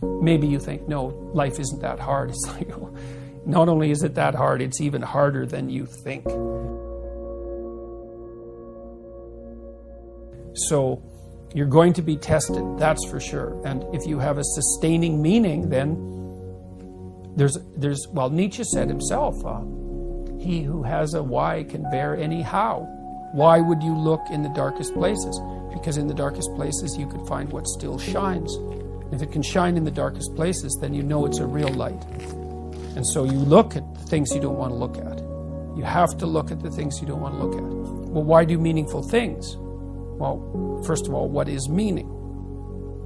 Maybe you think, no, life isn't that hard. It's like, not only is it that hard, it's even harder than you think. So you're going to be tested, that's for sure. And if you have a sustaining meaning, then well, Nietzsche said himself, he who has a why can bear any how. Why would you look in the darkest places? Because in the darkest places you could find what still shines. If it can shine in the darkest places, then you know it's a real light. And so you look at the things you don't want to look at. You have to look at the things you don't want to look at. Well, why do meaningful things? Well, first of all, what is meaning?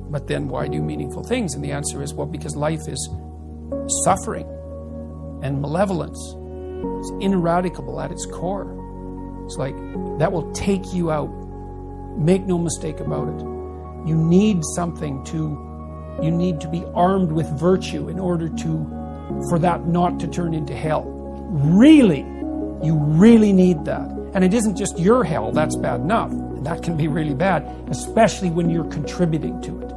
But then why do meaningful things? And the answer is, well, because life is suffering and malevolence. It's ineradicable at its core. It's like, that will take you out. Make no mistake about it. You need you need to be armed with virtue in order for that not to turn into hell. Really, you really need that. And it isn't just your hell, that's bad enough. And that can be really bad, especially when you're contributing to it,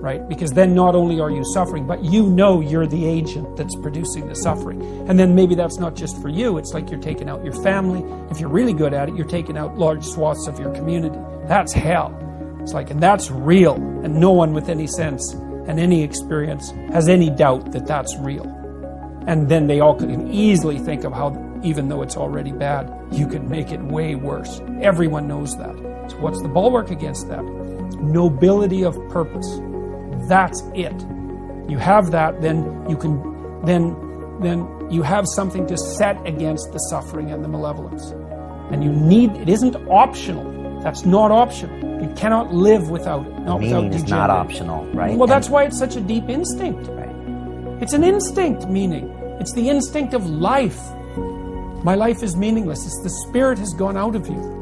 right? Because then not only are you suffering, but you know you're the agent that's producing the suffering. And then maybe that's not just for you, it's like you're taking out your family. If you're really good at it, you're taking out large swaths of your community. That's hell. It's like, and that's real. And no one with any sense and any experience has any doubt that that's real. And then they all can easily think of how, even though it's already bad, you can make it way worse. Everyone knows that. So what's the bulwark against that? Nobility of purpose. That's it. You have that, then you can, then you have something to set against the suffering and the malevolence. And it isn't optional. That's not optional. You cannot live without it. Meaning is not optional, right? Well, that's why it's such a deep instinct. Right. It's an instinct, meaning. It's the instinct of life. My life is meaningless. It's the spirit has gone out of you.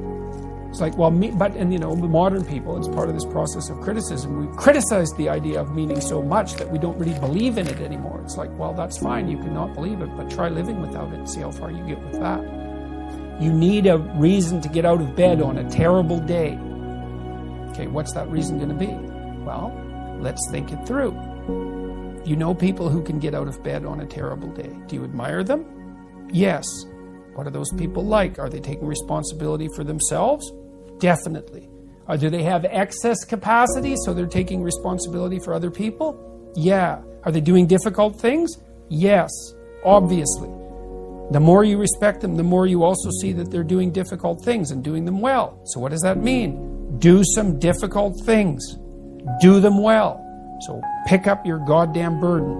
It's like, well, modern people, it's part of this process of criticism. We've criticized the idea of meaning so much that we don't really believe in it anymore. It's like, well, that's fine. You cannot believe it, but try living without it and see how far you get with that. You need a reason to get out of bed on a terrible day. Okay, what's that reason going to be? Well, let's think it through. You know people who can get out of bed on a terrible day. Do you admire them? Yes. What are those people like? Are they taking responsibility for themselves? Definitely. Do they have excess capacity, so they're taking responsibility for other people? Yeah. Are they doing difficult things? Yes, obviously. The more you respect them, the more you also see that they're doing difficult things and doing them well. So what does that mean? Do some difficult things. Do them well. So pick up your goddamn burden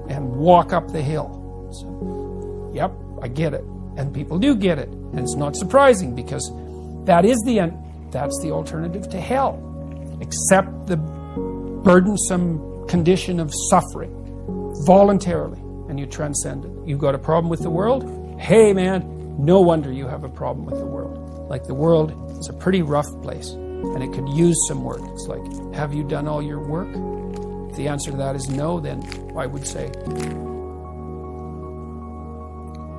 and walk up the hill. So, yep, I get it. And people do get it. And it's not surprising, because that's the alternative to hell. Accept the burdensome condition of suffering voluntarily, and you transcend it. You've got a problem with the world? Hey man, no wonder you have a problem with the world. Like, the world is a pretty rough place, and it could use some work. It's like, have you done all your work? If the answer to that is no, then I would say,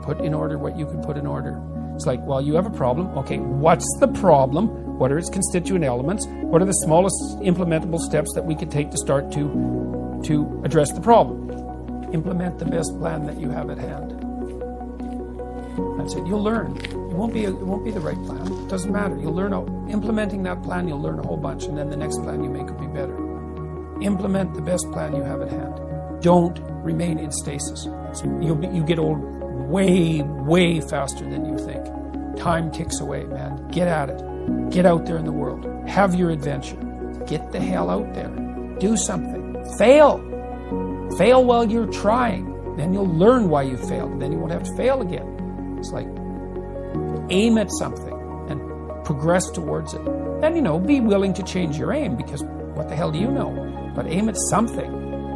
put in order what you can put in order. It's like, well, you have a problem. Okay, what's the problem? What are its constituent elements? What are the smallest implementable steps that we could take to start to address the problem? Implement the best plan that you have at hand. That's it. You'll learn. It won't be the right plan. It doesn't matter. You'll learn. Implementing that plan, you'll learn a whole bunch, and then the next plan you make will be better. Implement the best plan you have at hand. Don't remain in stasis. So you get old way, way faster than you think. Time ticks away, man. Get at it. Get out there in the world. Have your adventure. Get the hell out there. Do something. Fail. Fail while you're trying. Then you'll learn why you failed. Then you won't have to fail again. It's like, aim at something and progress towards it. And, be willing to change your aim, because what the hell do you know? But aim at something.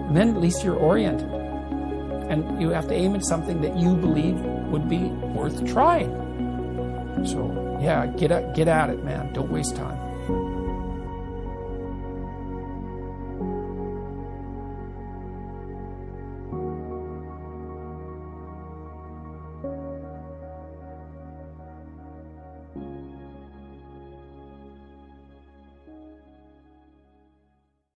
And then at least you're oriented. And you have to aim at something that you believe would be worth trying. So, yeah, get at it, man. Don't waste time.